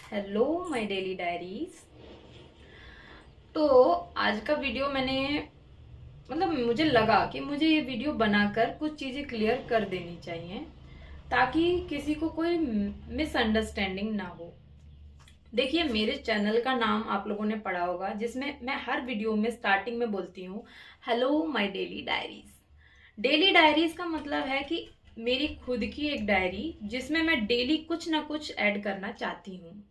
Hello my daily diaries. तो आज का वीडियो मैंने मुझे लगा कि मुझे ये वीडियो बनाकर कुछ चीज़ें क्लियर कर देनी चाहिए ताकि किसी को कोई मिसअंडरस्टैंडिंग ना हो। देखिए, मेरे चैनल का नाम आप लोगों ने पढ़ा होगा, जिसमें मैं हर वीडियो में स्टार्टिंग में बोलती हूँ hello my daily diaries. Daily diaries का मतलब है कि मेरी खुद की एक डायरी जिसमें मैं डेली कुछ ना कुछ ऐड करना चाहती हूँ।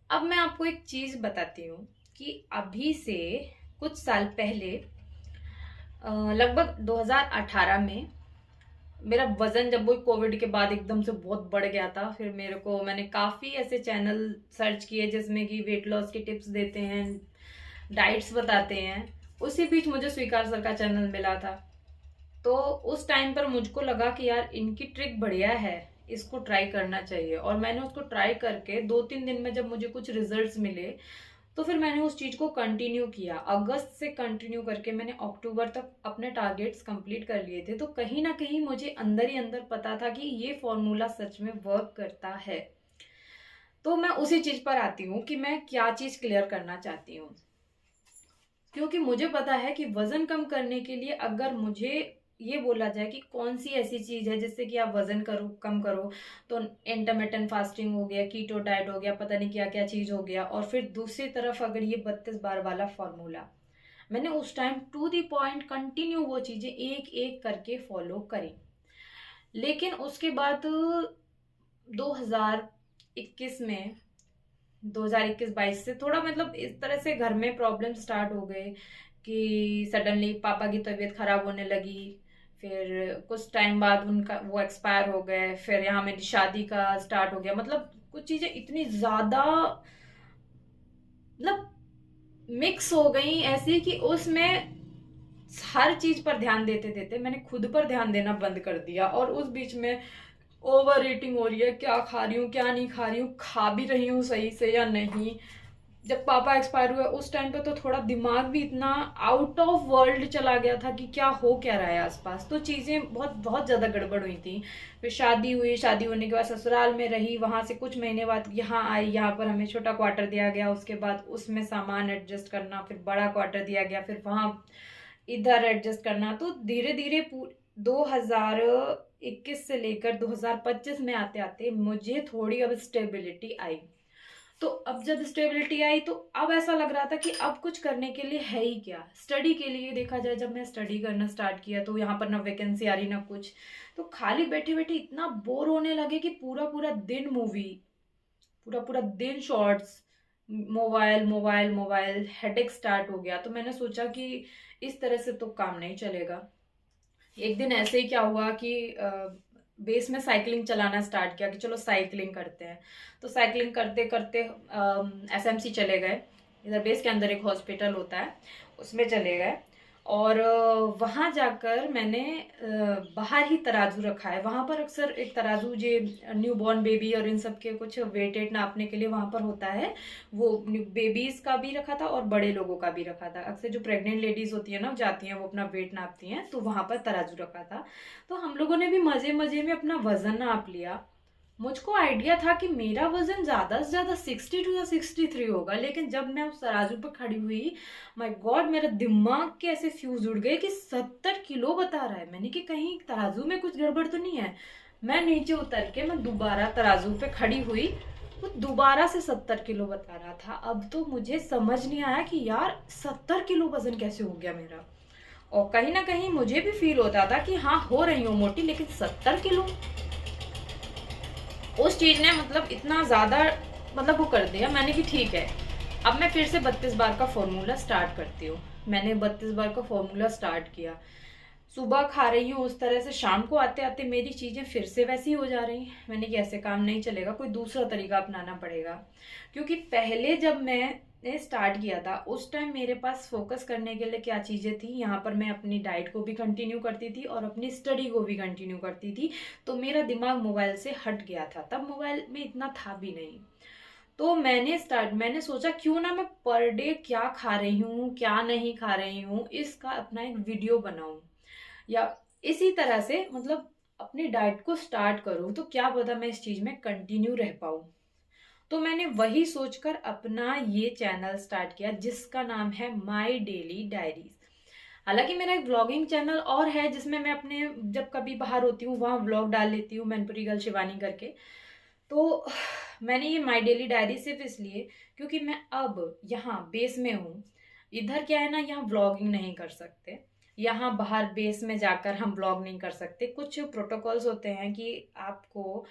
अब मैं आपको एक चीज बताती हूँ कि अभी से कुछ साल पहले लगभग 2018 में मेरा वजन, जब वो कोविड के बाद एकदम से बहुत बढ़ गया था, फिर मैंने काफी ऐसे चैनल सर्च किए जिसमें कि वेट लॉस की टिप्स देते हैं, डाइट्स बताते हैं। उसी बीच मुझे स्वीकार सर का चैनल मिला था। तो उस टाइम पर मुझको लगा कि यार, इनकी ट्रिक बढ़िया है, इसको ट्राई करना चाहिए। और मैंने उसको ट्राई करके 2-3 दिन में जब मुझे कुछ रिजल्ट्स मिले, तो फिर मैंने उस चीज को कंटिन्यू किया। अगस्त से कंटिन्यू करके मैंने अक्टूबर तक अपने टारगेट्स कंप्लीट कर लिए थे। तो कहीं ना कहीं मुझे अंदर ही अंदर पता था कि ये फॉर्मूला सच में वर्क करता है। तो मैं उसी चीज पर आती हूँ कि मैं क्या चीज क्लियर करना चाहती हूँ। क्योंकि मुझे पता है कि वजन कम करने के लिए अगर मुझे ये बोला जाए कि कौन सी ऐसी चीज है जिससे कि आप वजन कम करो, तो इंटरमिटेंट फास्टिंग हो गया, कीटो डाइट हो गया, पता नहीं क्या क्या चीज हो गया। और फिर दूसरी तरफ अगर ये 32 बार वाला फॉर्मूला, मैंने उस time to the point continue वो चीजें एक एक करके फॉलो करी। लेकिन उसके बाद 2021 में, 2021-22 से थोड़ा इस तरह से घर में प्रॉब्लम स्टार्ट हो गए कि सडनली पापा की तबीयत खराब होने लगी। फिर कुछ टाइम बाद उनका वो एक्सपायर हो गए। फिर यहाँ मेरी शादी का स्टार्ट हो गया। कुछ चीजें इतनी ज्यादा मिक्स हो गई ऐसी कि उसमें हर चीज पर ध्यान देते देते मैंने खुद पर ध्यान देना बंद कर दिया। और उस बीच में ओवर ईटिंग हो रही है, क्या खा रही हूँ क्या नहीं खा रही हूँ, खा भी रही हूँ सही से या नहीं। जब पापा एक्सपायर हुए उस टाइम पे तो थोड़ा दिमाग भी इतना आउट ऑफ वर्ल्ड चला गया था कि क्या हो क्या रहा है आसपास। तो चीजें बहुत बहुत ज्यादा गड़बड़ हुई थी। फिर शादी हुई, शादी होने के बाद ससुराल में रही, वहां से कुछ महीने बाद यहाँ आई। यहाँ पर हमें छोटा क्वार्टर दिया गया, उसके बाद उसमें सामान एडजस्ट करना, फिर बड़ा क्वार्टर दिया गया, फिर वहां इधर एडजस्ट करना। तो धीरे धीरे 2021 से लेकर 2025 में आते आते मुझे थोड़ी अब स्टेबिलिटी आई। तो अब जब स्टेबिलिटी आई तो अब ऐसा लग रहा था कि अब कुछ करने के लिए है ही क्या। स्टडी के लिए देखा जाए, जब मैं स्टडी करना स्टार्ट किया तो यहाँ पर ना वैकेंसी आ रही ना कुछ। तो खाली बैठे बैठे इतना बोर होने लगे कि पूरा पूरा दिन मूवी, पूरा पूरा दिन shorts, mobile mobile mobile, headache start हो गया। तो मैंने सोचा कि इस तरह से तो काम नहीं चलेगा। एक दिन ऐसे ही क्या हुआ कि बेस में साइकिलिंग चलाना स्टार्ट किया कि चलो साइकिलिंग करते हैं। तो साइकिलिंग करते करते एसएमसी चले गए। इधर बेस के अंदर एक हॉस्पिटल होता है, उसमें चले गए। और वहां जाकर मैंने बाहर ही तराजू रखा है। वहां पर अक्सर एक तराजू जो न्यू बॉर्न बेबी और इन सब के कुछ वेट वेट नापने के लिए वहां पर होता है। वो बेबीज का भी रखा था और बड़े लोगों का भी रखा था। अक्सर जो प्रेग्नेंट लेडीज होती है ना, जाती हैं, वो अपना वेट नापती हैं, तो वहां पर तराजू रखा था। तो हम लोगों ने भी मजे मजे में अपना वजन नाप लिया। मुझको आइडिया था कि मेरा वजन ज्यादा से ज्यादा 62 या 63 होगा। लेकिन जब मैं उस तराजू पर खड़ी हुई, माय गॉड, मेरा दिमाग के ऐसे फ्यूज उड़ गए कि 70 किलो बता रहा है। मैंने कि कहीं तराजू में कुछ गड़बड़ तो नहीं है। मैं नीचे उतर के मैं दोबारा तराजू पे खड़ी हुई, वो दोबारा से 70 किलो बता रहा था। अब तो मुझे समझ नहीं आया कि यार, 70 किलो वजन कैसे हो गया मेरा। और कहीं ना कहीं मुझे भी फील होता था कि हाँ, हो रही हूँ मोटी, लेकिन 70 किलो, उस चीज ने इतना ज्यादा वो कर दिया। मैंने कि ठीक है, अब मैं फिर से 32 बार का फॉर्मूला स्टार्ट करती हूँ। मैंने 32 बार का फॉर्मूला स्टार्ट किया। सुबह खा रही हूँ उस तरह से, शाम को आते आते मेरी चीजें फिर से वैसी हो जा रही। मैंने कि ऐसे काम नहीं चलेगा, कोई दूसरा तरीका अपनाना पड़ेगा। क्योंकि पहले जब मैंने स्टार्ट किया था उस टाइम मेरे पास फोकस करने के लिए क्या चीजें थी। यहाँ पर मैं अपनी डाइट को भी कंटिन्यू करती थी और अपनी स्टडी को भी कंटिन्यू करती थी। तो मेरा दिमाग मोबाइल से हट गया था, तब मोबाइल में इतना था भी नहीं। तो मैंने सोचा क्यों ना मैं पर डे क्या खा रही हूँ क्या नहीं खा रही हूँ, इसका अपना एक वीडियो बनाऊं। या इसी तरह से अपनी डाइट को स्टार्ट करूं, तो क्या पता मैं इस चीज में कंटिन्यू रह पाऊं। तो मैंने वही सोचकर अपना ये चैनल स्टार्ट किया जिसका नाम है माई डेली डायरीज। हालांकि मेरा एक व्लॉगिंग चैनल और है जिसमें मैं अपने जब कभी बाहर होती हूँ वहाँ व्लॉग डाल लेती हूँ, मैनपुरी गर्ल शिवानी करके। तो मैंने ये माई डेली डायरी सिर्फ इसलिए क्योंकि मैं अब यहाँ बेस में हूँ। इधर क्या है ना, यहाँ व्लॉगिंग नहीं कर सकते, यहाँ बाहर बेस में जाकर हम व्लॉग नहीं कर सकते। कुछ प्रोटोकॉल्स होते हैं कि आपको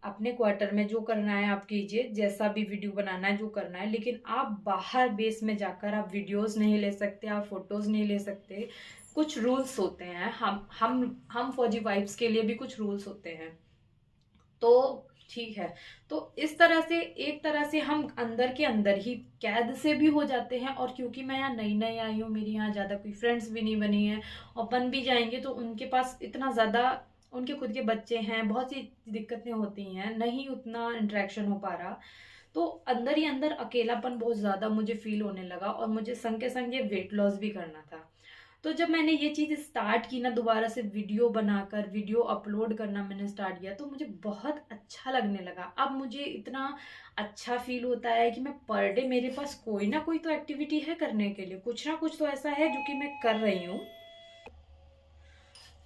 अपने क्वार्टर में जो करना है आप कीजिए, जैसा भी वीडियो बनाना है जो करना है, लेकिन आप बाहर बेस में जाकर आप वीडियोस नहीं ले सकते, आप फोटोज नहीं ले सकते। कुछ रूल्स होते हैं, हम फौजी वाइफ्स के लिए भी कुछ रूल्स होते हैं। तो ठीक है, तो इस तरह से एक तरह से हम अंदर के अंदर ही कैद से भी हो जाते हैं। और क्योंकि मैं यहाँ नई नई आई हूँ, मेरी यहाँ ज़्यादा कोई फ्रेंड्स भी नहीं बनी है, और बन भी जाएंगे तो उनके पास इतना ज़्यादा, उनके खुद के बच्चे हैं, बहुत सी दिक्कतें होती हैं, नहीं उतना इंटरेक्शन हो पा रहा। तो अंदर ही अंदर अकेलापन बहुत ज़्यादा मुझे फील होने लगा, और मुझे संग के संग ये वेट लॉस भी करना था। तो जब मैंने ये चीज़ स्टार्ट की ना, दोबारा से वीडियो बनाकर वीडियो अपलोड करना मैंने स्टार्ट किया, तो मुझे बहुत अच्छा लगने लगा। अब मुझे इतना अच्छा फील होता है कि मैं पर डे मेरे पास कोई ना कोई तो एक्टिविटी है करने के लिए, कुछ ना कुछ तो ऐसा है जो कि मैं कर रही हूँ।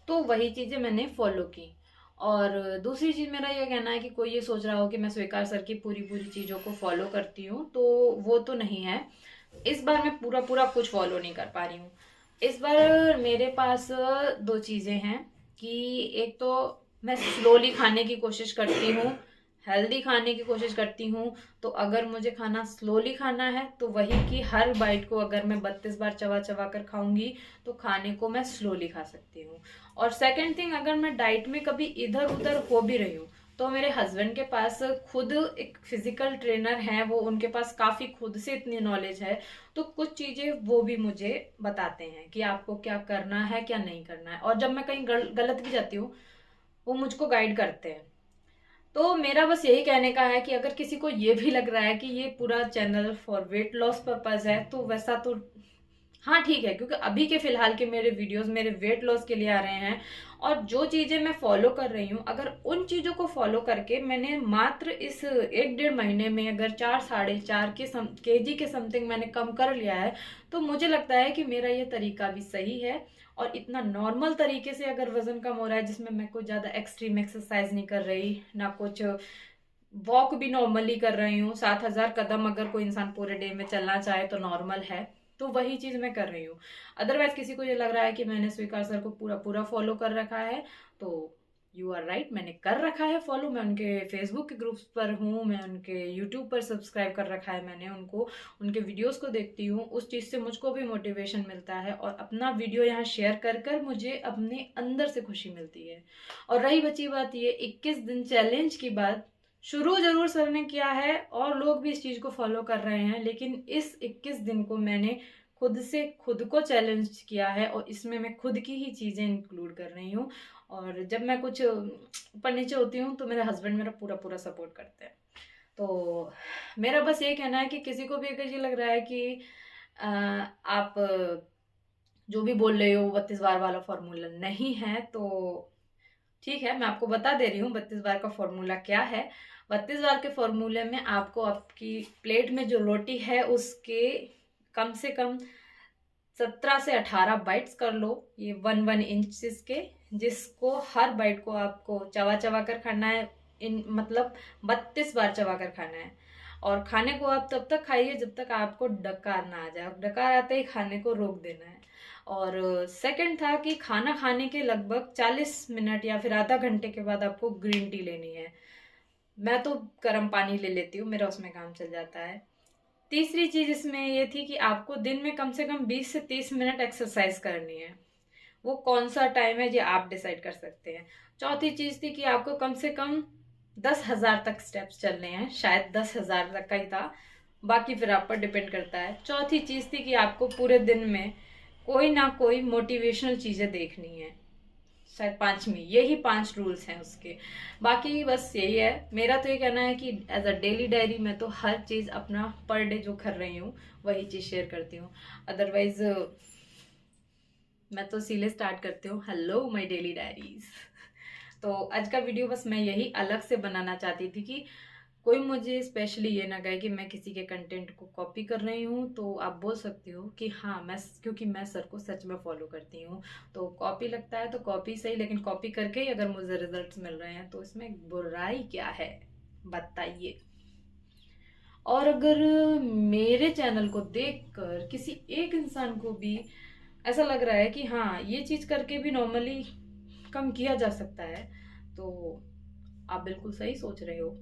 तो वही चीज़ें मैंने फॉलो की। और दूसरी चीज़ मेरा ये कहना है कि कोई ये सोच रहा हो कि मैं स्वीकार सर की पूरी पूरी चीज़ों को फॉलो करती हूँ, तो वो तो नहीं है। इस बार मैं पूरा पूरा कुछ फॉलो नहीं कर पा रही हूँ। इस बार मेरे पास दो चीज़ें हैं कि एक तो मैं स्लोली खाने की कोशिश करती हूँ, हेल्दी खाने की कोशिश करती हूँ। तो अगर मुझे खाना स्लोली खाना है तो वही कि हर बाइट को अगर मैं 32 बार चबा चबा कर खाऊंगी तो खाने को मैं स्लोली खा सकती हूँ। और सेकंड थिंग, अगर मैं डाइट में कभी इधर उधर हो भी रही हूँ तो मेरे हस्बैंड के पास खुद एक फिजिकल ट्रेनर है, वो उनके पास काफ़ी खुद से इतनी नॉलेज है, तो कुछ चीज़ें वो भी मुझे बताते हैं कि आपको क्या करना है क्या नहीं करना है। और जब मैं कहीं गलत भी जाती हूँ वो मुझको गाइड करते हैं। तो मेरा बस यही कहने का है कि अगर किसी को ये भी लग रहा है कि ये पूरा channel for weight loss purpose है तो वैसा तो हाँ ठीक है, क्योंकि अभी के फिलहाल के मेरे वीडियोस मेरे वेट लॉस के लिए आ रहे हैं। और जो चीजें मैं फॉलो कर रही हूँ, अगर उन चीजों को फॉलो करके मैंने मात्र इस 1-1.5 महीने में अगर 4-4.5 केजी के समथिंग मैंने कम कर लिया है, तो मुझे लगता है कि मेरा ये तरीका भी सही है। और इतना नॉर्मल तरीके से अगर वजन कम हो रहा है, जिसमें मैं कुछ ज्यादा एक्सट्रीम एक्सरसाइज नहीं कर रही, ना कुछ वॉक भी नॉर्मली कर रही हूँ, 7,000 कदम अगर कोई इंसान पूरे डे में चलना चाहे तो नॉर्मल है, तो वही चीज मैं कर रही हूँ। अदरवाइज किसी को ये लग रहा है कि मैंने स्वीकार सर को पूरा पूरा फॉलो कर रखा है, तो यू आर राइट, मैंने कर रखा है फॉलो। मैं उनके फेसबुक के ग्रुप्स पर हूँ, मैं उनके यूट्यूब पर सब्सक्राइब कर रखा है मैंने उनको, उनके वीडियोस को देखती हूँ, उस चीज़ से मुझको भी मोटिवेशन मिलता है, और अपना वीडियो यहाँ शेयर कर कर मुझे अपने अंदर से खुशी मिलती है। और रही बची बात ये 21 दिन चैलेंज की बात, शुरू जरूर सर ने किया है और लोग भी इस चीज को फॉलो कर रहे हैं, लेकिन इस 21 दिन को मैंने खुद से खुद को चैलेंज किया है, और इसमें मैं खुद की ही चीजें इंक्लूड कर रही हूँ। और जब मैं कुछ ऊपर नीचे होती हूँ तो मेरे हस्बैंड मेरा पूरा पूरा सपोर्ट करते हैं। तो मेरा बस ये कहना है कि किसी को भी अगर ये लग रहा है कि आप जो भी बोल रहे हो 32 बार वाला फॉर्मूला नहीं है, तो ठीक है, मैं आपको बता दे रही हूँ 32 बार का फॉर्मूला क्या है। 32 बार के फॉर्मूले में आपको आपकी प्लेट में जो रोटी है उसके कम से कम 17 से 18 बाइट्स कर लो, ये 1-1 इंच के, जिसको हर बाइट को आपको चबा चबा कर खाना है, इन मतलब 32 बार चबा कर खाना है। और खाने को आप तब तक खाइए जब तक आपको डकार ना आ जाए, डकार आते ही खाने को रोक देना है। और सेकंड था कि खाना खाने के लगभग 40 मिनट या फिर आधा घंटे के बाद आपको ग्रीन टी लेनी है। मैं तो गर्म पानी ले लेती हूँ, मेरा उसमें काम चल जाता है। तीसरी चीज इसमें ये थी कि आपको दिन में कम से कम 20 से 30 मिनट एक्सरसाइज करनी है। वो कौन सा टाइम है ये आप डिसाइड कर सकते हैं। चौथी चीज थी कि आपको कम से कम 10,000 तक स्टेप्स चलने हैं, शायद 10,000 तक का ही था, बाकी फिर आप पर डिपेंड करता है। चौथी चीज थी कि आपको पूरे दिन में कोई ना कोई मोटिवेशनल चीजें देखनी है, शायद पांचवी, यही 5 रूल्स हैं उसके। बाकी बस यही है, मेरा तो ये कहना है कि एज अ डेली डायरी मैं तो हर चीज अपना पर डे जो कर रही हूँ वही चीज शेयर करती हूँ। अदरवाइज मैं तो सीले स्टार्ट करती हूँ, हेलो माय डेली डायरीज। तो आज का वीडियो बस मैं यही अलग से बनाना चाहती थी कि कोई मुझे स्पेशली ये ना कहे कि मैं किसी के कंटेंट को कॉपी कर रही हूँ, तो आप बोल सकते हो कि हाँ मैं, क्योंकि मैं सर को सच में फॉलो करती हूँ, तो कॉपी लगता है तो कॉपी सही, लेकिन कॉपी करके ही अगर मुझे रिजल्ट्स मिल रहे हैं तो इसमें बुराई क्या है, बताइए। और अगर मेरे चैनल को देखकर किसी एक इंसान को भी ऐसा लग रहा है कि हाँ ये चीज करके भी नॉर्मली कम किया जा सकता है, तो आप बिल्कुल सही सोच रहे हो।